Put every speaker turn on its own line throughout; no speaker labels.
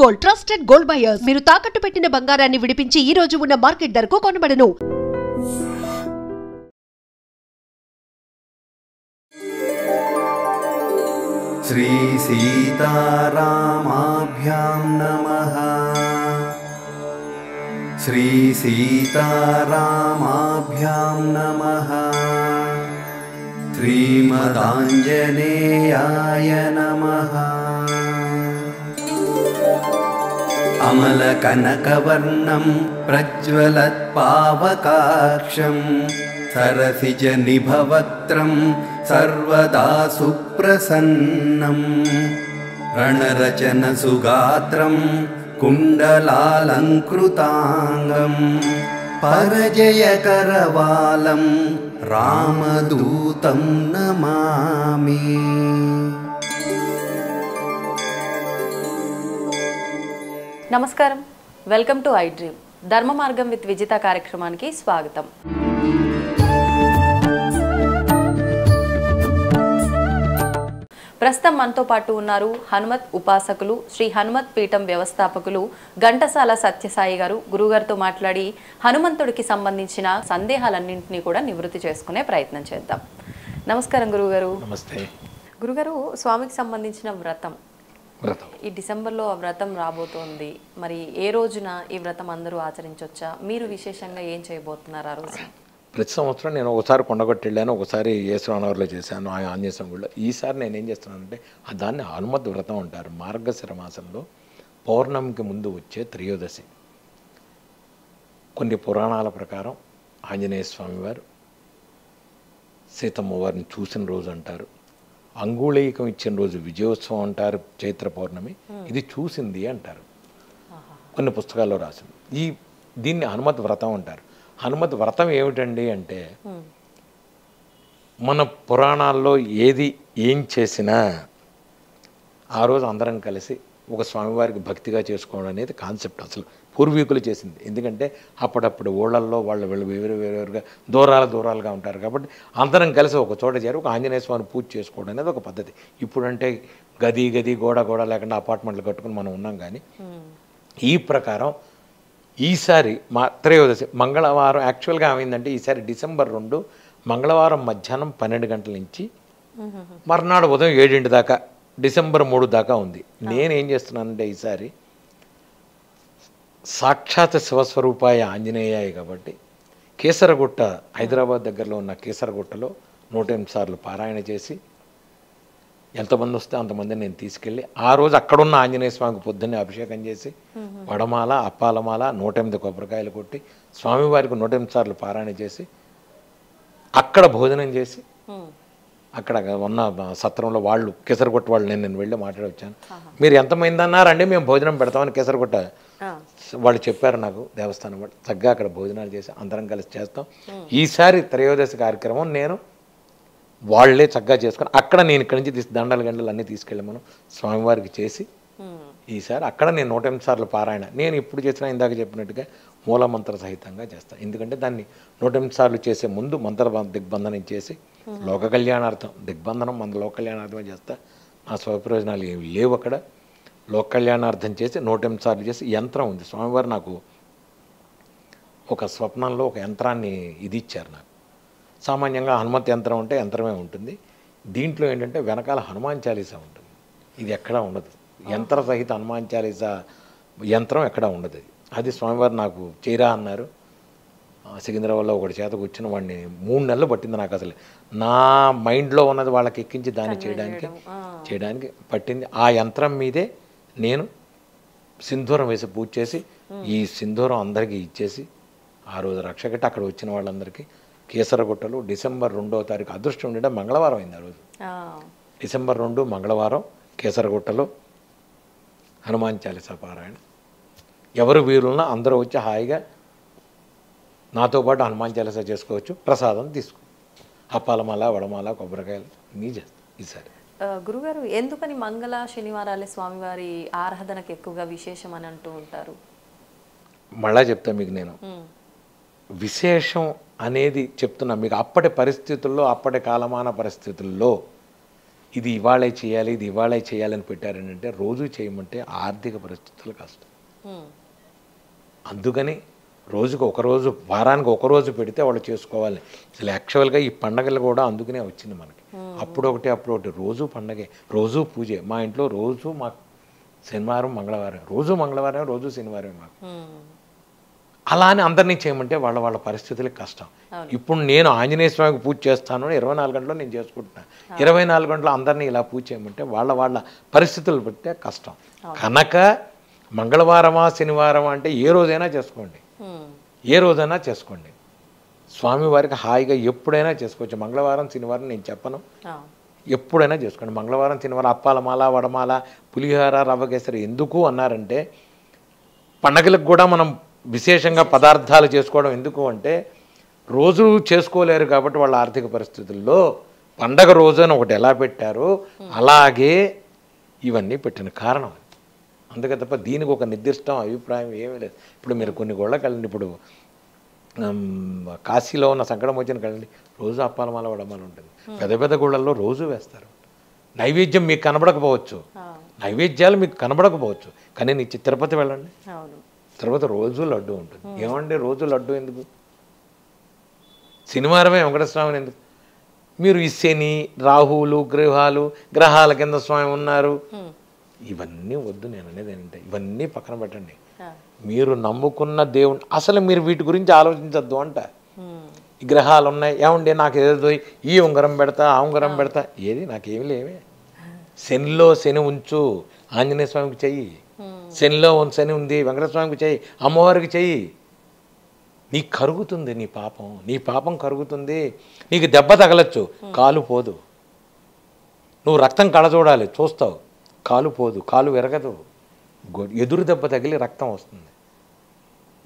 Gold, trusted gold buyers. మీరు తాకట్టు పెట్టిన బంగారాన్ని విడిపించి ఈ రోజు ఉన్న మార్కెట్ ధరకు కొనబడను.
శ్రీ సీతారామాభ్యాం నమః. శ్రీ సీతారామాభ్యాం నమః. శ్రీమదాంజనేయాయ నమః. అమలకనకవర్ణం ప్రజ్వలత్పావకాక్షం సరసిజనిభవత్రం సర్వదా సుప్రసన్నం రణరచన సుగాత్రం కుండలాలంకృతాంగం పరజయకరవాలం రామదూతం నమామి.
నమస్కారం, వెల్కమ్ టు ఐ డ్రీమ్. ధర్మ మార్గం విత్ విజిత కార్యక్రమానికి స్వాగతం. ప్రస్తుతం మనతో పాటు ఉన్నారు హనుమత్ ఉపాసకులు, శ్రీ హనుమత్ పీఠం వ్యవస్థాపకులు ఘంటసాల సత్యసాయి గారు. గురుగారితో మాట్లాడి హనుమంతుడికి సంబంధించిన సందేహాలన్నింటినీ కూడా నివృత్తి చేసుకునే ప్రయత్నం చేద్దాం. నమస్కారం గురుగారు.
నమస్తే
గురుగారు. స్వామికి సంబంధించిన వ్రతం ఈ డిసెంబర్లో ఆ వ్రతం రాబోతోంది. మరి ఏ రోజున ఈ వ్రతం అందరూ ఆచరించవచ్చా? మీరు విశేషంగా ఏం చేయబోతున్నారు ఆ రోజు?
ప్రతి సంవత్సరం నేను ఒకసారి కొండగొట్టి వెళ్ళాను, ఒకసారి యేసురానవర్లో చేశాను ఆంజనేయ స్వామి గుడిలో. ఈసారి నేను ఏం చేస్తున్నానంటే దాన్ని హనుమత్ వ్రతం అంటారు. మార్గశిర మాసంలో పౌర్ణమికి ముందు వచ్చే త్రయోదశి. కొన్ని పురాణాల ప్రకారం ఆంజనేయ స్వామి వారు సీతమ్మ వారిని చూసిన రోజు అంటారు. అంగుళీకం ఇచ్చిన రోజు విజయోత్సవం అంటారు, చైత్ర పౌర్ణమి. ఇది చూసింది అంటారు, కొన్ని పుస్తకాల్లో రాసింది. దీన్ని హనుమత్ వ్రతం అంటారు. హనుమత్ వ్రతం ఏమిటండి అంటే, మన పురాణాల్లో ఏం చేసినా ఆ రోజు అందరం కలిసి ఒక స్వామివారికి భక్తిగా చేసుకోవడం అనేది కాన్సెప్ట్ అసలు పూర్వీకులు చేసింది. ఎందుకంటే అప్పుడప్పుడు ఊళ్ళల్లో వాళ్ళు వేరుగా దూరాలుగా ఉంటారు కాబట్టి అందరం కలిసి ఒక చోట చేరి ఒక ఆంజనేయ స్వామిని పూజ చేసుకోవడం అనేది ఒక పద్ధతి. ఇప్పుడంటే గది గోడ లేకుండా అపార్ట్మెంట్లు కట్టుకుని మనం ఉన్నాం. కానీ ఈ ప్రకారం ఈసారి మా త్రయోదశి మంగళవారం యాక్చువల్గా ఏమైందంటే, ఈసారి డిసెంబర్ 2 మంగళవారం మధ్యాహ్నం 12 గంటల నుంచి మర్నాడు ఉదయం 7 దాకా, డిసెంబర్ 3 దాకా ఉంది. నేనేం చేస్తున్నానంటే, ఈసారి సాక్షాత్ శివస్వరూపాయ ఆంజనేయాయ కాబట్టి కేసరగుట్ట, హైదరాబాద్ దగ్గరలో ఉన్న కేసరగుట్టలో 108 సార్లు పారాయణ చేసి, ఎంతమంది వస్తే అంతమందిని నేను తీసుకెళ్ళి ఆ రోజు అక్కడున్న ఆంజనేయ స్వామికి పొద్దున్నే అభిషేకం చేసి వడమాల, అప్పాలమాల, 108 కొబ్బరికాయలు కొట్టి స్వామివారికి 108 సార్లు పారాయణ చేసి అక్కడ భోజనం చేసి, అక్కడ ఉన్న సత్రంలో వాళ్ళు కేసరగుట్ట వాళ్ళు నేను వెళ్ళి మాట్లాడి వచ్చాను. మీరు ఎంతమంది అన్నారండి, మేము భోజనం పెడతామని కేసరగుట్ట వాళ్ళు చెప్పారు నాకు, దేవస్థానం వాళ్ళు. చక్కగా అక్కడ భోజనాలు చేసి అందరం కలిసి చేస్తాం. ఈసారి త్రయోదశి కార్యక్రమం నేను వాళ్ళే చక్కగా చేసుకొని అక్కడ నేను ఇక్కడి నుంచి దండలు అన్నీ తీసుకెళ్ళి మనం స్వామివారికి చేసి, ఈసారి అక్కడ నేను 108 సార్లు పారాయణ నేను ఇప్పుడు చేసిన ఇందాక చెప్పినట్టుగా మూలమంత్ర సహితంగా చేస్తాను. ఎందుకంటే దాన్ని 108 సార్లు చేసే ముందు మంత్ర దిగ్బంధనం చేసి లోక కళ్యాణార్థం, దిగ్బంధనం మన లోక కళ్యాణార్థమే చేస్తా. నా స్వప్రయోజనాలు ఏమి లేవు అక్కడ. లోక కళ్యాణార్థం చేసి 108 సార్లు చేసి యంత్రం ఉంది. స్వామివారు నాకు ఒక స్వప్నంలో ఒక యంత్రాన్ని ఇచ్చారు నాకు. సామాన్యంగా హనుమత్ యంత్రం అంటే యంత్రమే ఉంటుంది. దీంట్లో ఏంటంటే వెనకాల హనుమాన్ చాలీసా ఉంటుంది. ఇది ఎక్కడా ఉండదు. యంత్ర సహిత హనుమాన్ చాలీసా యంత్రం ఎక్కడా ఉండదు. అది స్వామివారు నాకు చేయరా అన్నారు. సికింద్రాబాద్లో ఒకటి చేత కూర్చుని వాడిని 3 నెలలు పట్టింది నాకు. అసలు నా మైండ్లో ఉన్నది వాళ్ళకి ఎక్కించి దాన్ని చేయడానికి పట్టింది. ఆ యంత్రం మీదే నేను సింధూరం వేసి పూజ చేసి, ఈ సింధూరం అందరికీ ఇచ్చేసి ఆ రోజు రక్షకట్టి అక్కడ వచ్చిన వాళ్ళందరికీ కేసరగుట్టలు డిసెంబర్ 2వ తారీఖు అదృష్టం ఉండే మంగళవారం అయింది. ఆ రోజు డిసెంబర్ 2 మంగళవారం కేసరగుట్టలో హనుమాన్ చాలీసా పారాయణ. ఎవరు వీరున్నా అందరూ వచ్చి హాయిగా నాతో పాటు హనుమాన్ చాలీసా చేసుకోవచ్చు. ప్రసాదం తీసుకో, అప్పాలమాల, వడమాల, కొబ్బరికాయలు నీ చేస్తాం. ఈసారి
గురుగారు, ఎందుకని మంగళ శనివారాలే స్వామివారి ఆరాధనకు ఎక్కువగా విశేషం అని అంటూ ఉంటారు?
మళ్ళా చెప్తా మీకు. నేను విశేషం అనేది చెప్తున్నా మీకు. అప్పటి పరిస్థితుల్లో, అప్పటి కాలమాన పరిస్థితుల్లో ఇది ఇవాళే చేయాలి ఇది ఇవాళే చేయాలని పెట్టారంటే రోజు చేయమంటే ఆర్థిక పరిస్థితులు కష్టం. అందుకని రోజుకు ఒకరోజు వారానికి ఒకరోజు పెడితే వాళ్ళు చేసుకోవాలి. అసలు యాక్చువల్గా ఈ పండగలు కూడా అందుకనే వచ్చింది మనకి. అప్పుడు ఒకటి రోజు పండగే, రోజు పూజే. మా ఇంట్లో రోజు మాకు శనివారం మంగళవారం, రోజు మంగళవారం, రోజు శనివారం మాకు. అలా అని అందరినీ చేయమంటే వాళ్ళ పరిస్థితులకి కష్టం. ఇప్పుడు నేను ఆంజనేయ స్వామికి పూజ చేస్తాను 24 గంటలు నేను చేసుకుంటున్నాను. 24 గంటలు అందరినీ ఇలా పూజ చేయమంటే వాళ్ళ పరిస్థితులు బట్టే కష్టం. కనుక మంగళవారమా శనివారమా అంటే ఏ రోజైనా చేసుకోండి, ఏ రోజైనా చేసుకోండి. స్వామివారికి హాయిగా ఎప్పుడైనా చేసుకోవచ్చు. మంగళవారం శనివారం నేను చెప్పను, ఎప్పుడైనా చేసుకోండి. మంగళవారం శనివారం అప్పాలమాల, వడమాల, పులిహోర, రవ్వ కేసరి ఎందుకు అన్నారంటే పండగలకు కూడా మనం విశేషంగా పదార్థాలు చేసుకోవడం ఎందుకు అంటే రోజు చేసుకోలేరు కాబట్టి వాళ్ళ ఆర్థిక పరిస్థితుల్లో పండగ రోజున ఒకటి ఎలా పెట్టారో అలాగే ఇవన్నీ పెట్టిన కారణం. అందుకే తప్ప దీనికి ఒక నిర్దిష్ట అభిప్రాయం ఏమీ లేదు. ఇప్పుడు మీరు కొన్ని గోళ్ళకి వెళ్ళండి, ఇప్పుడు కాశీలో ఉన్న సంకటం వచ్చిన కదండి, రోజు అప్పాలమాల వడమాల ఉంటుంది. పెద్ద పెద్ద గుళ్ళల్లో రోజు వేస్తారు. నైవేద్యం మీకు కనబడకపోవచ్చు, నైవేద్యాలు మీకు కనబడకపోవచ్చు, కానీ నీ తిరుపతి వెళ్ళండి, తిరుపతి రోజు లడ్డు ఉంటుంది. ఏమండి రోజు లడ్డు ఎందుకు? శనివారమే వెంకటస్వామిని ఎందుకు? మీరు ఈ శని రాహువులు గ్రహాల కింద స్వామి ఉన్నారు, ఇవన్నీ వద్దు. నేను అనేది ఏంటంటే ఇవన్నీ పక్కన పెట్టండి. మీరు నమ్ముకున్న దేవుని అసలు మీరు వీటి గురించి ఆలోచించద్దు అంట. ఈ గ్రహాలు ఉన్నాయి, ఏమండి నాకు ఏదో ఈ ఉంగరం పెడతా ఆ ఉంగరం పెడతా, ఏది నాకేమి లేవే. శనిలో శని ఉంచు, ఆంజనేయ స్వామికి చెయ్యి. శనిలో శని ఉంది, వెంకటస్వామికి చెయ్యి, అమ్మవారికి చెయ్యి. నీకు కరుగుతుంది నీ పాపం కరుగుతుంది. నీకు దెబ్బ తగలచ్చు, కాలు పోదు. నువ్వు రక్తం కళ చూడాలి, చూస్తావు, కాలు పోదు, కాలు విరగదు. ఎదురు దెబ్బ తగిలి రక్తం వస్తుంది.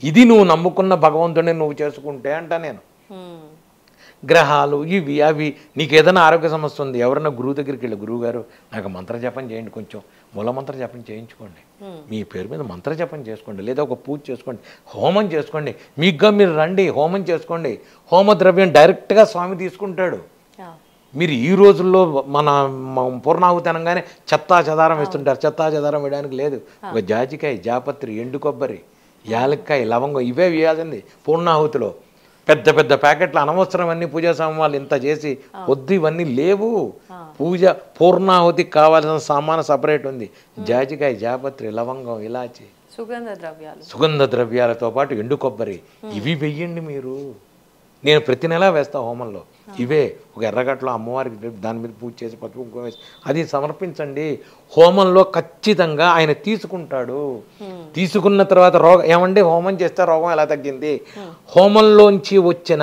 ఇది నువ్వు నమ్ముకున్న భగవంతుడిని నువ్వు చేసుకుంటే అంట. నేను గ్రహాలు ఇవి అవి నీకు ఏదైనా ఆరోగ్య సమస్య ఉంది, ఎవరైనా గురువు దగ్గరికి వెళ్ళి గురువు గారు నాకు మంత్రజపం చేయండి, కొంచెం మూలమంత్ర జపం చేయించుకోండి, మీ పేరు మీద మంత్రజపం చేసుకోండి, లేదా ఒక పూజ చేసుకోండి, హోమం చేసుకోండి. మీకుగా మీరు రండి, హోమం చేసుకోండి. హోమద్రవ్యం డైరెక్ట్గా స్వామి తీసుకుంటాడు. మీరు ఈ రోజుల్లో మన పూర్ణాహుతి అనగానే చెత్తా చెదారం వేస్తుంటారు. చెత్తా చెదారం వేయడానికి లేదు. ఒక జాజికాయ, జాపత్రి, ఎండు కొబ్బరి, యాలక్కాయ, లవంగం ఇవే వేయాల్సింది పూర్ణాహుతిలో. పెద్ద పెద్ద ప్యాకెట్లు అనవసరం అన్ని పూజా సామాన్లు ఇంత చేసి వద్దు, ఇవన్నీ లేవు. పూజ పూర్ణాహుతికి కావాల్సిన సామాను సపరేట్ ఉంది. జాజికాయ, జాపత్రి, లవంగం, ఇలాచి, సుగంధ ద్రవ్యాలతో పాటు ఎండు కొబ్బరి ఇవి వెయ్యండి మీరు. నేను ప్రతి నెలా వేస్తా హోమంలో. ఇవే ఒక ఎర్రగట్లో అమ్మవారికి దాని మీద పూజ చేసి పసుపు కుంకుమ వేసి అది సమర్పించండి. హోమంలో ఖచ్చితంగా ఆయన తీసుకుంటాడు. తీసుకున్న తర్వాత ఏమంటే హోమం చేస్తే రోగం ఎలా తగ్గింది? హోమంలోంచి వచ్చిన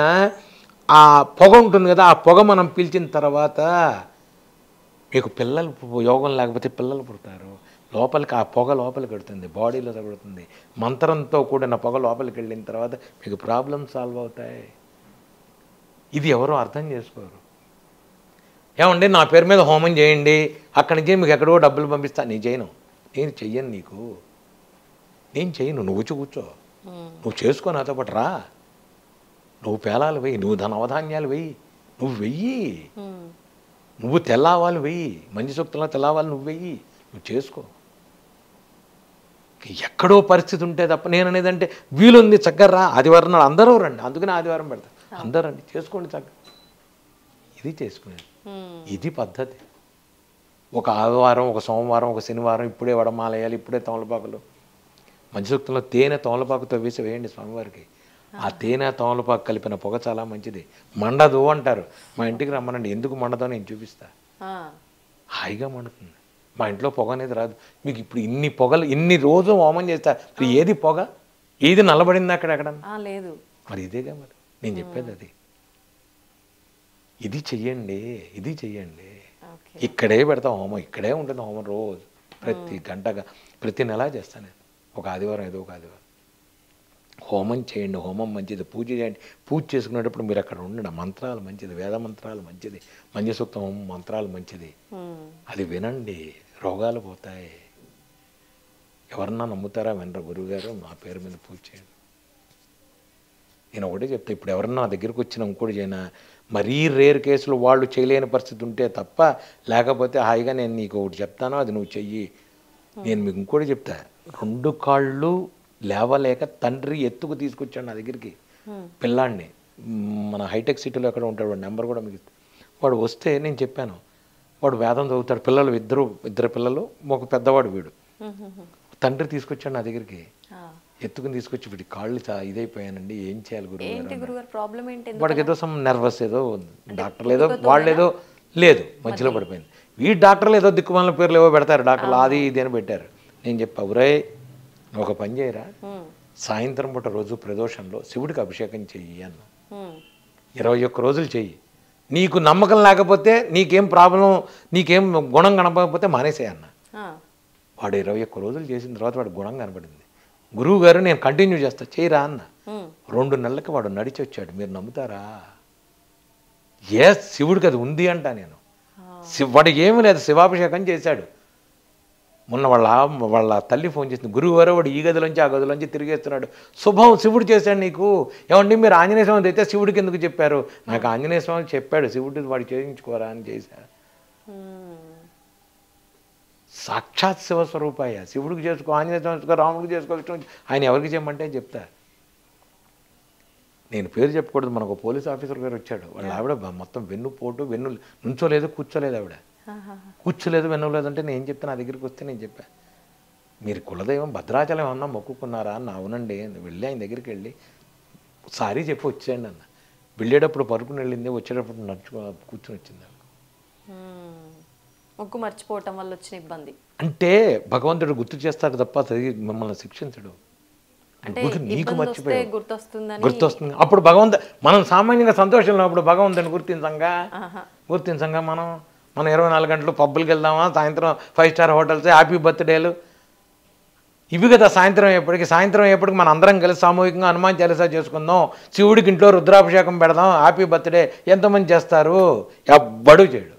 ఆ పొగ ఉంటుంది కదా, ఆ పొగ మనం పీల్చిన తర్వాత మీకు పిల్లలు యోగం లేకపోతే పిల్లలు పుడతారు. లోపలికి ఆ పొగ లోపలికి వెళుతుంది, బాడీలో తగులుతుంది. మంత్రంతో కూడిన పొగ లోపలికి వెళ్ళిన తర్వాత మీకు ప్రాబ్లమ్స్ సాల్వ్ అవుతాయి. ఇది ఎవరో అర్థం చేసుకోరు. ఏమండి నా పేరు మీద హోమం చేయండి, అక్కడి నుంచి మీకు ఎక్కడో డబ్బులు పంపిస్తా. నేను చేయను, నేను చెయ్యను, నేను చెయ్యను. నువ్వు కూర్చో, నువ్వు చేసుకో, నాతో పాటు రా. నువ్వు పేలాలు వెయ్యి, నువ్వు ధనవధాన్యాలు వెయ్యి, నువ్వు వెయ్యి. నువ్వు తెల్లావాలు వెయ్యి, మంచి సూక్తంలో తెల్లావాలి నువ్వు వెయ్యి, నువ్వు చేసుకో. ఎక్కడో పరిస్థితి ఉంటే తప్ప నేను అనేదంటే వీలుంది చక్కగా రా, ఆదివారం నాడు అందరూ రండి, అందుకనే ఆదివారం పెడతా, అందరూ రండి చేసుకోండి చక్కగా. ఇది చేసుకునేది, ఇది పద్ధతి. ఒక ఆదివారం, ఒక సోమవారం, ఒక శనివారం ఇప్పుడే వడమాల వేయాలి, ఇప్పుడే తమలపాకులు. మంచి సూక్తంలో తేనె తమలపాకుతో వేయండి స్వామివారికి. ఆ తేనె తమలపాకు కలిపిన పొగ చాలా మంచిది, మండదు అంటారు. మా ఇంటికి రమ్మనండి, ఎందుకు మండదో నేను చూపిస్తా. హాయిగా మండుతుంది. మా ఇంట్లో పొగ అనేది రాదు. మీకు ఇప్పుడు ఇన్ని పొగలు ఇన్ని రోజు హోమం చేస్తా, మరి ఏది పొగ? ఏది నల్లబడింది అక్కడ లేదు. మరి ఇదేగా మరి నేను చెప్పేది అది. ఇది చెయ్యండి, ఇది చెయ్యండి. ఇక్కడే పెడతాం హోమం, ఇక్కడే ఉంటుంది హోమం రోజు ప్రతి గంటగా ప్రతి నెలా చేస్తాను నేను. ఒక ఆదివారం ఏదో ఒక ఆదివారం హోమం చేయండి. హోమం మంచిది, పూజ చేయండి. పూజ చేసుకునేటప్పుడు మీరు అక్కడ ఉండండి. మంత్రాలు మంచిది, వేద మంత్రాలు మంచిది, మంచి సూక్తం మంత్రాలు మంచిది. అది వినండి, రోగాలు పోతాయి. ఎవరన్నా నమ్ముతారా? వినరా? గురువుగారు నా పేరు మీద పూజ చేయండి. నేను ఒకటే చెప్తా, ఇప్పుడు ఎవరన్నా నా దగ్గరికి వచ్చిన ఇంకోటి చేయనా, మరీ రేర్ కేసులు వాళ్ళు చేయలేని పరిస్థితి ఉంటే తప్ప, లేకపోతే హాయిగా నేను నీకు ఒకటి చెప్తాను, అది నువ్వు చెయ్యి. నేను మీకు ఇంకోటి చెప్తా, 2 కాళ్ళు లేవలేక తండ్రి ఎత్తుకు తీసుకొచ్చాడు నా దగ్గరికి పిల్లాడిని. మన హైటెక్ సిటీలో ఎక్కడ ఉంటాడు, వాడు నెంబర్ కూడా మీకు వాడు వస్తే నేను చెప్పాను, వాడు వేదం చదువుతాడు, పిల్లలు ఇద్దరు పిల్లలు, ఒక పెద్దవాడు వీడు. తండ్రి తీసుకొచ్చాడు నా దగ్గరికి, ఎత్తుకుని తీసుకొచ్చి వీడి కాళ్ళు ఇదైపోయానండి, ఏం చేయాలి గురువు, వాడికి ఏదో సమ్ నర్వస్ ఏదో డాక్టర్లు ఏదో వాళ్ళు ఏదో లేదు మధ్యలో పడిపోయింది. ఈ డాక్టర్లు ఏదో దిక్కుమాల పేర్లు ఏవో పెడతారు, డాక్టర్లు అది ఇది అని పెట్టారు. నేను చెప్పా, ఒరే నువ్వు ఒక పని చేయరా, సాయంత్రం పూట రోజు ప్రదోషంలో శివుడికి అభిషేకం చెయ్యి అన్న. 21 రోజులు చెయ్యి, నీకు నమ్మకం లేకపోతే, నీకేం ప్రాబ్లం, నీకేం గుణం కనపడకపోతే మానేసే అన్న. వాడు 21 రోజులు చేసిన తర్వాత వాడు గుణం కనపడింది. గురువు గారు నేను కంటిన్యూ చేస్తా, చేయరా అన్న. 2 నెలలకి వాడు నడిచి వచ్చాడు. మీరు నమ్ముతారా? శివుడికి అది ఉంది అంట నేను. వాడికి ఏమీ లేదు, శివాభిషేకం చేశాడు. మొన్న వాళ్ళ తల్లి ఫోన్ చేసింది, గురువు గారు వాడు ఈ గదిలోంచి ఆ గదిలోంచి తిరిగేస్తున్నాడు, శుభం శివుడు చేశాడు నీకు. ఏమండి మీరు ఆంజనేయ స్వామి అయితే శివుడికి ఎందుకు చెప్పారు? నాకు ఆంజనేయ స్వామి చెప్పాడు, శివుడికి వాడు చేయించుకోరా అని చేశాడు. సాక్షాత్ శివస్వరూపాయ, శివుడికి చేసుకో, ఆంజనేయ స్వామి చేసుకో, రాముడికి చేసుకో, ఆయన ఎవరికి చేయమంటే చెప్తా. నేను పేరు చెప్పకూడదు, మనకు పోలీస్ ఆఫీసర్ గారు వచ్చాడు, వాళ్ళ ఆవిడ మొత్తం వెన్నుపోటు, నుంచోలేదు, కూర్చోలేదు, ఆవిడ కూర్చోలేదు, వెన్నులేదు అంటే నేను చెప్తే, నా దగ్గరికి వస్తే నేను చెప్పా, మీరు కులదైవం భద్రాచలం ఏమన్నా మొక్కుకున్నారా అన్న. అవునండి. వెళ్ళి ఆయన దగ్గరికి వెళ్ళి సారీ చెప్పి వచ్చేయండి అన్న. వెళ్ళేటప్పుడు పరుకుని వెళ్ళింది, వచ్చేటప్పుడు కూర్చొని వచ్చింది.
మొక్కు మర్చిపోవటం వల్ల వచ్చిన ఇబ్బంది
అంటే భగవంతుడు గుర్తు చేస్తాడు తప్ప మిమ్మల్ని శిక్షించడు. నీకు మర్చిపోయి గుర్తొస్తుంది. అప్పుడు మనం సామాన్యంగా సంతోషంలో అప్పుడు భగవంతుని గుర్తించంగా మనం 24 గంటలు పబ్బులకి వెళ్దామా, సాయంత్రం 5 స్టార్ హోటల్స్, హ్యాపీ బర్త్డేలు ఇవి కదా. సాయంత్రం అయ్యేప్పటికి మన అందరం కలిసి సామూహికంగా హనుమాన్ చాలీసా చేసుకుందాం, శివుడికి ఇంట్లో రుద్రాభిషేకం పెడదాం, హ్యాపీ బర్త్డే ఎంతమంది చేస్తారు? ఎవ్వడూ చేయడు.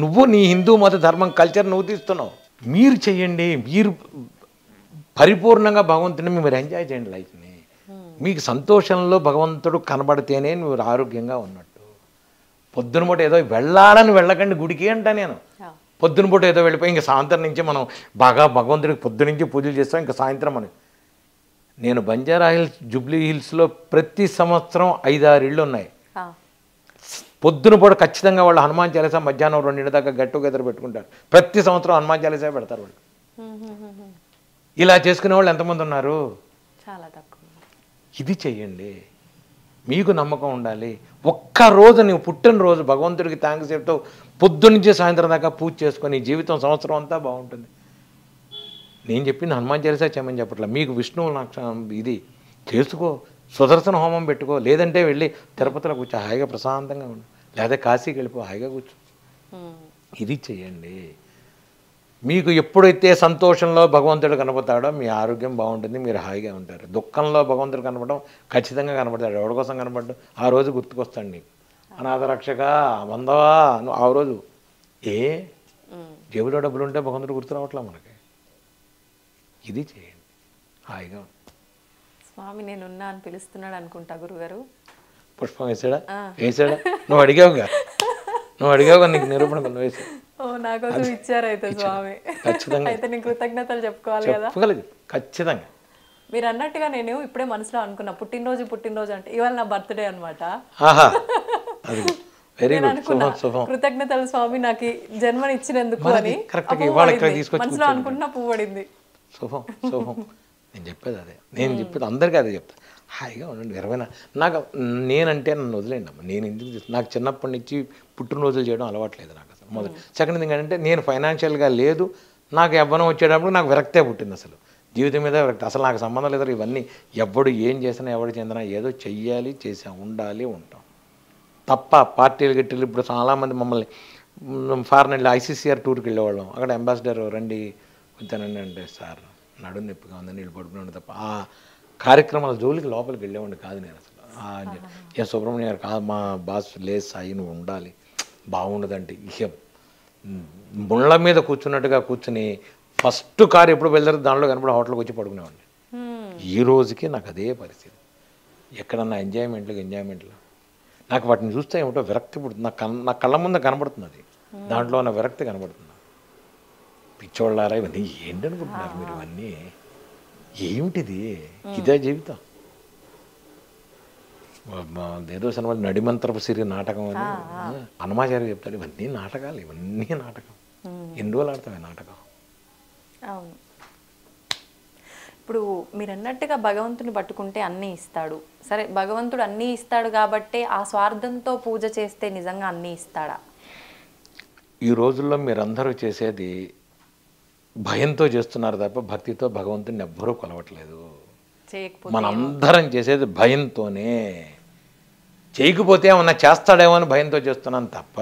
నువ్వు నీ హిందూ మత ధర్మం కల్చర్ నువ్వు తీస్తున్నావు. మీరు చెయ్యండి, మీరు పరిపూర్ణంగా భగవంతుని మీరు ఎంజాయ్ చేయండి లైఫ్ని. మీకు సంతోషంలో భగవంతుడు కనబడితేనే నువ్వు ఆరోగ్యంగా ఉన్నట్టు. పొద్దున పూట ఏదో వెళ్ళాలని వెళ్ళకండి గుడికి అంట నేను. పొద్దున పూట ఏదో వెళ్ళిపోయి ఇంకా సాయంత్రం నుంచి మనం బాగా భగవంతుడికి పొద్దునుంచి పూజలు చేస్తాం, ఇంకా సాయంత్రం అని. నేను బంజారా హిల్స్, జూబ్లీ హిల్స్లో ప్రతి సంవత్సరం 5-6 ఇళ్ళు ఉన్నాయి. పొద్దున పూట ఖచ్చితంగా వాళ్ళు హనుమాన్ చాలీసా మధ్యాహ్నం 2 దాకా గెట్ టుగెదర్ పెట్టుకుంటారు. ప్రతి సంవత్సరం హనుమాన్ చాలీసా పెడతారు వాళ్ళు. ఇలా చేసుకునే వాళ్ళు ఎంతమంది ఉన్నారు?
చాలా తక్కువ.
ఇది చెయ్యండి, మీకు నమ్మకం ఉండాలి. ఒక్కరోజు నువ్వు పుట్టినరోజు భగవంతుడికి థ్యాంక్స్ చెప్తూ పొద్దున్నుంచి సాయంత్రం దాకా పూజ చేసుకొని జీవితం సంవత్సరం అంతా బాగుంటుంది. నేను చెప్పింది హనుమాన్ చాలీసా చేయమని చెప్పట్లా, మీకు విష్ణువు ఇది చేసుకో, సుదర్శన హోమం పెట్టుకో, లేదంటే వెళ్ళి తిరుపతిలో కూర్చో హాయిగా ప్రశాంతంగా ఉండు, లేదా కాశీకి వెళ్ళిపో హాయిగా కూర్చో. ఇది చెయ్యండి. మీకు ఎప్పుడైతే సంతోషంలో భగవంతుడు కనపడతాడో మీ ఆరోగ్యం బాగుంటుంది, మీరు హాయిగా ఉంటారు. దుఃఖంలో భగవంతుడు కనపడడం ఖచ్చితంగా కనపడతాడు. ఎవరి కోసం కనపడ్డు? ఆ రోజు గుర్తుకొస్తాడు నీకు, అనాథ రక్షక వందవా ఆ రోజు. జేబులో డబ్బులు ఉంటే భగవంతుడు గుర్తు రావట్లా మనకి. ఇది చేయండి, హాయిగా.
స్వామి నేనున్నా అని పిలుస్తున్నాడు అనుకుంటా గురుగారు.
పుష్పం వేసాడా? నువ్వు అడిగావుగా నీకు నిరూపణ కొంత వేసి
నాకోసం ఇచ్చారు అయితే స్వామి.
ఖచ్చితంగా అయితే
నేను కృతజ్ఞతలు చెప్పుకోవాలి కదా.
ఖచ్చితంగా.
మీరు అన్నట్టుగా నేను ఇప్పుడే మనసులో అనుకున్నా, పుట్టినరోజు అంటే ఇవాళ నా బర్త్డే అనమాట. కృతజ్ఞతలు స్వామి నాకు జన్మని ఇచ్చినందుకు అని మనసులో అనుకుంటున్నా, పువ్వు పడింది.
శుభం. నేను చెప్పేది అదే, అందరికీ అదే చెప్తా. హాయిగా ఉండండి. 20 నాకు నేనంటే నన్ను వదిలేండి అమ్మ. నేను ఎందుకు నాకు చిన్నప్పటి నుంచి పుట్టినరోజులు చేయడం అలవాట్లేదు నాకు అసలు. మొదలు సెకండ్ థింగ్ ఏంటంటే నేను ఫైనాన్షియల్గా లేదు, నాకు యవ్వనం వచ్చేటప్పుడు నాకు విరక్తే పుట్టింది. అసలు జీవితం మీద విరక్తి, అసలు నాకు సంబంధం లేదు. ఇవన్నీ ఎవడు ఏం చేసినా ఎవడు చెందినా ఏదో చెయ్యాలి, ఉండాలి, ఉంటాం తప్ప పార్టీలు గిట్టీలు. ఇప్పుడు చాలామంది మమ్మల్ని ఫారెన్ వెళ్ళి ఐసీసీఆర్ టూర్కి వెళ్ళేవాళ్ళం. అక్కడ అంబాసిడర్ రండి కొంచెనండి అంటే, సార్ నడుము నొప్పిగా ఉందని వీళ్ళు పడుకునే తప్ప ఆ కార్యక్రమాల జోలికి లోపలికి వెళ్ళేవాడిని కాదు నేను అసలు. సుబ్రహ్మణ్య గారు కాదు, మా బాస్ లేదు సాయి నువ్వు ఉండాలి, బాగుండదంటే ఇక ముళ్ళ మీద కూర్చున్నట్టుగా కూర్చుని ఫస్ట్ కారు ఎప్పుడు వెళ్తారు దానిలో కనపడే హోటల్కి వచ్చి పడుకునేవాడిని. ఈ రోజుకి నాకు అదే పరిస్థితి. ఎక్కడన్నా ఎంజాయ్మెంట్లు నాకు వాటిని చూస్తే ఏమిటో విరక్తి పుడుతుంది. నా కళ్ళ ముందు కనబడుతుంది అది, దాంట్లో ఉన్న విరక్తి కనబడుతుంది. పిచ్చోళ్ళారా ఇవన్నీ ఏంటనుకుంటున్నారు మీరు? ఇవన్నీ ఏమిటిది? ఇదే జీవితం. ఏదో సినిమా నడిమంత్రపు సిరి నాటకం అని హనుమాచార్య చెప్తాడు. ఇవన్నీ నాటకాలు, ఇవన్నీ నాటకం. ఎన్ని రోజులు ఆడతావు నాటకం?
అవును. ఇప్పుడు మీరు అన్నట్టుగా భగవంతుని పట్టుకుంటే అన్నీ ఇస్తాడు. సరే, భగవంతుడు అన్నీ ఇస్తాడు కాబట్టి ఆ స్వార్థంతో పూజ చేస్తే నిజంగా అన్నీ ఇస్తాడా?
ఈ రోజుల్లో మీరందరూ చేసేది భయంతో చేస్తున్నారు తప్ప భక్తితో భగవంతుని ఎవ్వరూ కొలవట్లేదు. మనందరం చేసేది భయంతోనే. చేయకపోతే ఏమన్నా చేస్తాడేమో అని భయంతో చేస్తున్నాను తప్ప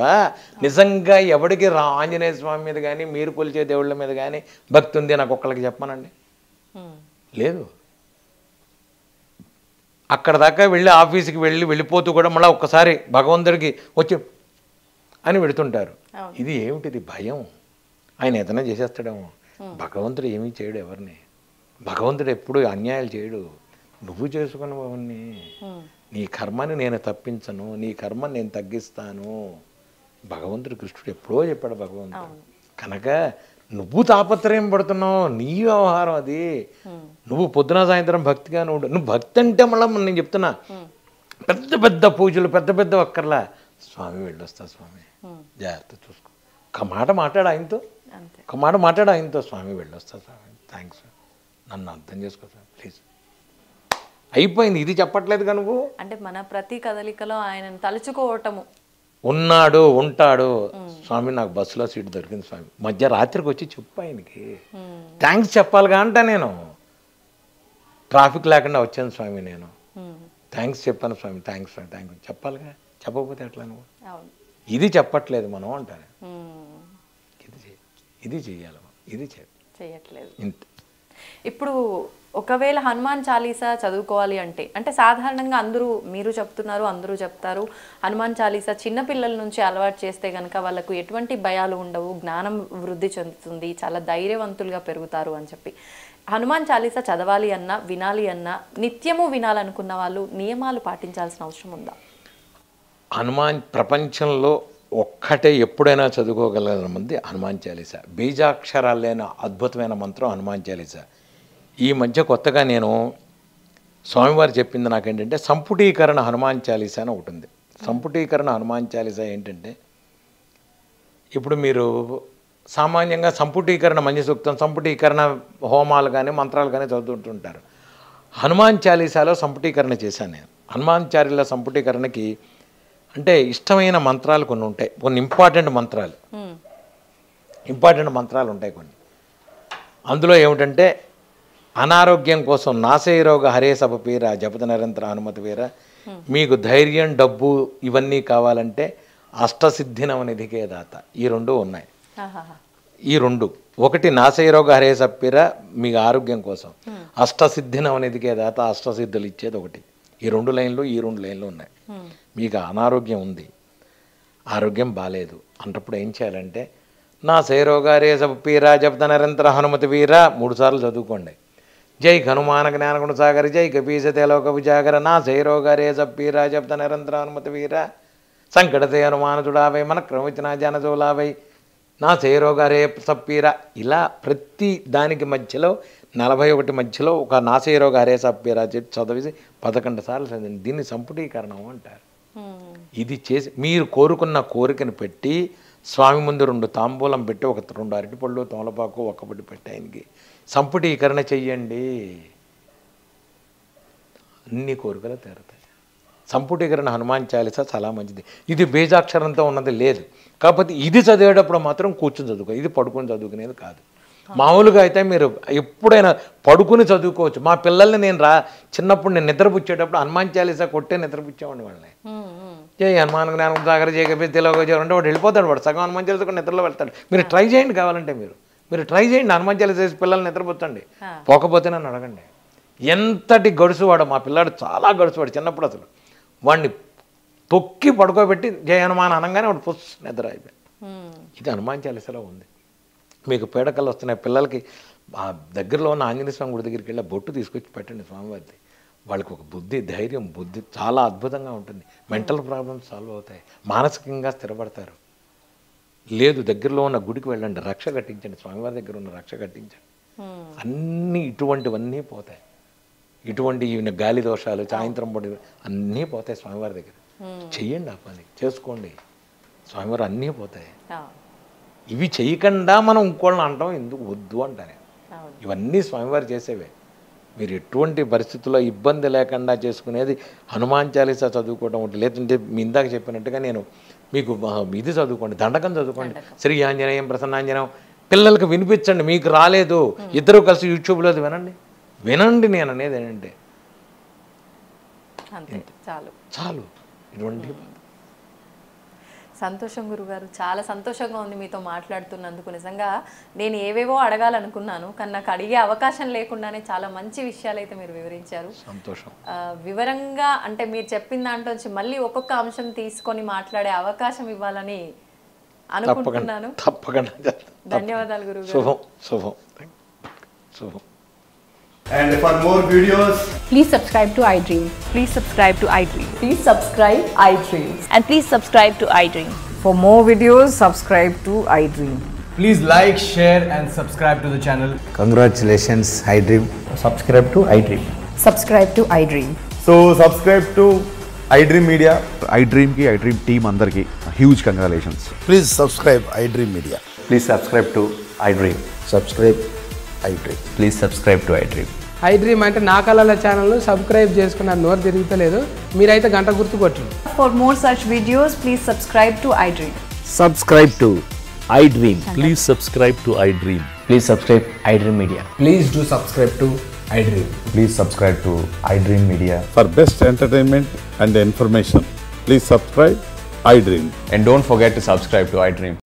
నిజంగా ఎవడికి ఆంజనేయ స్వామి మీద కానీ మీరు కొలిచే దేవుళ్ళ మీద కానీ భక్తి ఉంది నాకు ఒక్కళ్ళకి చెప్పానండి? లేదు. అక్కడ దాకా వెళ్ళి ఆఫీస్కి వెళ్ళిపోతూ కూడా మళ్ళీ ఒక్కసారి భగవంతుడికి వచ్చి అని పెడుతుంటారు. ఇది ఏమిటిది? భయం. ఆయన ఏదైనా చేసేస్తాడేమో. భగవంతుడు ఏమీ చేయడు ఎవరిని. భగవంతుడు ఎప్పుడు అన్యాయాలు చేయడు. నువ్వు చేసుకున్నావు అవన్నీ. నీ కర్మని నేను తప్పించను, నీ కర్మని నేను తగ్గిస్తాను. భగవంతుడు కృష్ణుడు ఎప్పుడో చెప్పాడు భగవంతుడు. కనుక నువ్వు తాపత్రయం పడుతున్నావు, నీ వ్యవహారం అది. నువ్వు పొద్దున సాయంత్రం భక్తిగా నువ్వు భక్తి అంటే మళ్ళీ నేను చెప్తున్నా, పెద్ద పెద్ద పూజలు పెద్ద పెద్ద ఒక్కర్లా స్వామి వెళ్ళొస్తా స్వామి జాగ్రత్త చూసుకో. ఒక మాట మాట్లాడు ఆయనతో, స్వామి వెళ్ళొస్తా స్వామి, థ్యాంక్స్, నన్ను అర్థం చేసుకో స్వామి ప్లీజ్, అయిపోయింది. ఇది చెప్పట్లేదుగా నువ్వు.
అంటే మన ప్రతి కదలికలో ఆయనను తలుచుకోవటము.
ఉన్నాడు, ఉంటాడు. స్వామి నాకు బస్సులో సీట్ దొరికింది స్వామి, మధ్య రాత్రికి వచ్చి చెప్పు ఆయనకి థ్యాంక్స్ చెప్పాలిగా అంట. నేను ట్రాఫిక్ లేకుండా వచ్చాను స్వామి, నేను థ్యాంక్స్ చెప్పాను స్వామి, థ్యాంక్స్ స్వామి, థ్యాంక్ యూ చెప్పాలిగా. చెప్పకపోతే ఎట్లా నువ్వు? ఇది చెప్పట్లేదు మనం అంటారు. ఇది చెయ్యాలి, ఇది
చేయట్లేదు.
ఇంత
ఇప్పుడు ఒకవేళ హనుమాన్ చాలీసా చదువుకోవాలి అంటే సాధారణంగా మీరు చెప్తున్నారు, అందరూ చెప్తారు హనుమాన్ చాలీసా చిన్నపిల్లల నుంచి అలవాటు చేస్తే కనుక వాళ్ళకు ఎటువంటి భయాలు ఉండవు, జ్ఞానం వృద్ధి చెందుతుంది, చాలా ధైర్యవంతులుగా పెరుగుతారు అని చెప్పి. హనుమాన్ చాలీసా చదవాలి అన్నా వినాలి అన్నా నిత్యము వినాలనుకున్న వాళ్ళు నియమాలు పాటించాల్సిన అవసరం ఉందా?
హనుమాన్ ప్రపంచంలో ఒక్కటే ఎప్పుడైనా చదువుకోగలిగిన మంది హనుమాన్ చాలీసా. బీజాక్షరాలు లేని అద్భుతమైన మంత్రం హనుమాన్ చాలీసా. ఈ మధ్య కొత్తగా నేను స్వామివారు చెప్పింది నాకేంటంటే సంపుటీకరణ హనుమాన్ చాలీసా అని ఒకటి ఉంది. సంపుటీకరణ హనుమాన్ చాలీసా ఏంటంటే, ఇప్పుడు మీరు సామాన్యంగా సంపుటీకరణ మంచి సూక్తం, సంపుటీకరణ హోమాలు కానీ మంత్రాలు కానీ చదువుతుంటారు. హనుమాన్ చాలీసాలో సంపుటీకరణ చేశాను నేను. హనుమాన్ చాలీసా సంపుటీకరణకి అంటే ఇష్టమైన మంత్రాలు కొన్ని ఉంటాయి, కొన్ని ఇంపార్టెంట్ మంత్రాలు ఉంటాయి కొన్ని. అందులో ఏమిటంటే అనారోగ్యం కోసం నాశయరోగ హరే సపపీర జపత నిరంతర హనుమతి వీర, మీకు ధైర్యం డబ్బు ఇవన్నీ కావాలంటే అష్టసిద్ధినవనిధికే దాత, ఈ రెండు ఉన్నాయి. ఈ రెండు, ఒకటి నాశయరోగ హరే సపపీర మీకు ఆరోగ్యం కోసం, అష్టసిద్ధినవనిధికే దాత అష్టసిద్ధులు ఇచ్చేది ఒకటి. ఈ రెండు లైన్లు ఉన్నాయి. మీకు అనారోగ్యం ఉంది, ఆరోగ్యం బాగాలేదు అంటప్పుడు ఏం చేయాలంటే నా శైరోగారే సపపీరా జపత నిరంతర హనుమతి వీర 3 సార్లు చదువుకోండి. జై హనుమాన జ్ఞానగుణ సాగర జై కపీసతే లోక విజాగర నా శైరోగారే సపపీరా జపత నిరంతర హనుమతి వీర సంకటతే హనుమాన చుడావై మన క్రమవిచనా జనజోలావై నా శైరోగారే సప్పీరా. ఇలా ప్రతి దానికి మధ్యలో 41 మధ్యలో ఒక నాశయరోగ హరే సప్పీరా చెప్పి చదివేసి 11 సార్లు చదివింది. దీన్ని సంపుటీకరణం అంటారు. ఇది చేసి మీరు కోరుకున్న కోరికను పెట్టి స్వామి ముందు 2 తాంబూలం పెట్టి 2 అరటిపళ్ళు తోలపాకు ఒక్కబడి పెట్టి ఆయనకి సంపుటీకరణ చెయ్యండి, అన్ని కోరికలు తీరుతాయి. సంపుటీకరణ హనుమాన్ చాలీసా చాలా మంచిది. ఇది బీజాక్షరంతో ఉన్నది లేదు, కాకపోతే ఇది చదివేటప్పుడు మాత్రం కూర్చొని చదువుకో, ఇది పడుకొని చదువుకునేది కాదు. మామూలుగా అయితే మీరు ఎప్పుడైనా పడుకుని చదువుకోవచ్చు. మా పిల్లల్ని నేను చిన్నప్పుడు నేను నిద్రపుచ్చేటప్పుడు హనుమాన్ చాలీసా కొట్టే నిద్రపుచ్చేవాడిని వాళ్ళని. జై హనుమాన్ జ్ఞానం సాగర జై కపీసతే లోక విజాగర అంటే వాడు వెళ్ళిపోతాడు, వాడు సగం హనుమాన్ చాలీసా కూడా నిద్రలో వెళ్తాడు. మీరు ట్రై చేయండి, కావాలంటే మీరు ట్రై చేయండి, హనుమాన్ చాలీసా చేసి పిల్లల్ని నిద్రపుచ్చండి. పోకపోతే నన్ను అడగండి. ఎంతటి గడుసువాడు మా పిల్లాడు, చాలా గడుసువాడు. చిన్నప్పుడు అసలు వాడిని తొక్కి పడుకోబెట్టి జై హనుమాన్ అనగానే వాడు పుస్ నిద్ర అయిపోయాడు. ఇది హనుమాన్ చాలీసాలో ఉంది. మీకు పీడకలు వస్తున్నాయి, పిల్లలకి ఆ దగ్గరలో ఉన్న ఆంజనేయ స్వామి గుడి దగ్గరికి వెళ్ళి బొట్టు తీసుకొచ్చి పెట్టండి స్వామివారిది. వాళ్ళకి ఒక బుద్ధి, ధైర్యం, బుద్ధి చాలా అద్భుతంగా ఉంటుంది. మెంటల్ ప్రాబ్లమ్స్ సాల్వ్ అవుతాయి, మానసికంగా స్థిరపడతారు. లేదు దగ్గరలో ఉన్న గుడికి వెళ్ళండి, రక్ష కట్టించండి, స్వామివారి దగ్గర ఉన్న రక్ష కట్టించండి. అన్నీ ఇటువంటివన్నీ పోతాయి. ఇటువంటి గాలి దోషాలు, సాయంత్రం పొడి అన్నీ పోతాయి స్వామివారి దగ్గర. చెయ్యండి ఆ పని, చేసుకోండి, స్వామివారు అన్నీ పోతాయి. ఇవి చేయకుండా మనం ఇంకోళ్ళని అంటాం ఎందుకు, వద్దు అంటానే. ఇవన్నీ స్వామివారు చేసేవే. మీరు ఎటువంటి పరిస్థితుల్లో ఇబ్బంది లేకుండా చేసుకునేది హనుమాన్ చాలీసా చదువుకోవడం ఉంటుంది. లేదంటే మీ ఇందాక చెప్పినట్టుగా నేను మీకు ఇది చదువుకోండి, దండకం చదువుకోండి, శ్రీ ఆంజనేయం ప్రసన్నాంజనేయం పిల్లలకు వినిపించండి. మీకు రాలేదు, ఇద్దరు కలిసి యూట్యూబ్లో వినండి. నేను అనేది ఏంటంటే చాలు. ఇటువంటి
సంతోషం గురుగారు, చాలా సంతోషంగా ఉంది మీతో మాట్లాడుతున్నందుకు. నిజంగా నేను ఏవేవో అడగాలనుకున్నాను, కానీ నాకు అడిగే అవకాశం లేకుండానే చాలా మంచి విషయాలు అయితే మీరు వివరించారు.
సంతోషం.
వివరంగా అంటే మీరు చెప్పిన దాంట్లో నుంచి మళ్ళీ ఒక్కొక్క అంశం తీసుకొని మాట్లాడే అవకాశం ఇవ్వాలని అనుకుంటున్నాను.
తప్పకుండా.
ధన్యవాదాలు గురుగారు.
శుభం శుభం శుభం.
And for more videos,
Please subscribe to iDream.
Please subscribe to iDream.
Please subscribe iDream.
And please subscribe to iDream.
For more videos, subscribe to iDream.
please like, share and subscribe to the channel.
Congratulations, iDream.
Subscribe to iDream.
Subscribe to iDream.
So subscribe to iDream Media.
iDream ki iDream team andarki huge congratulations.
Please subscribe iDream Media.
Please subscribe to iDream.
Subscribe iDream.
Please subscribe to iDream.
iDream అంటే నా కళల channel subscribe చేసుకున్నారు, నోరు తిరుగుతలేదు, మీరైతే గంట గుర్తు కొట్టండి.
For more such videos, please subscribe to iDream.
Subscribe to iDream.
Please subscribe to iDream.
Please subscribe iDream Media.
Please do subscribe to iDream.
Please subscribe to iDream Media.
For best entertainment and information, please subscribe iDream.
And don't forget to subscribe to iDream.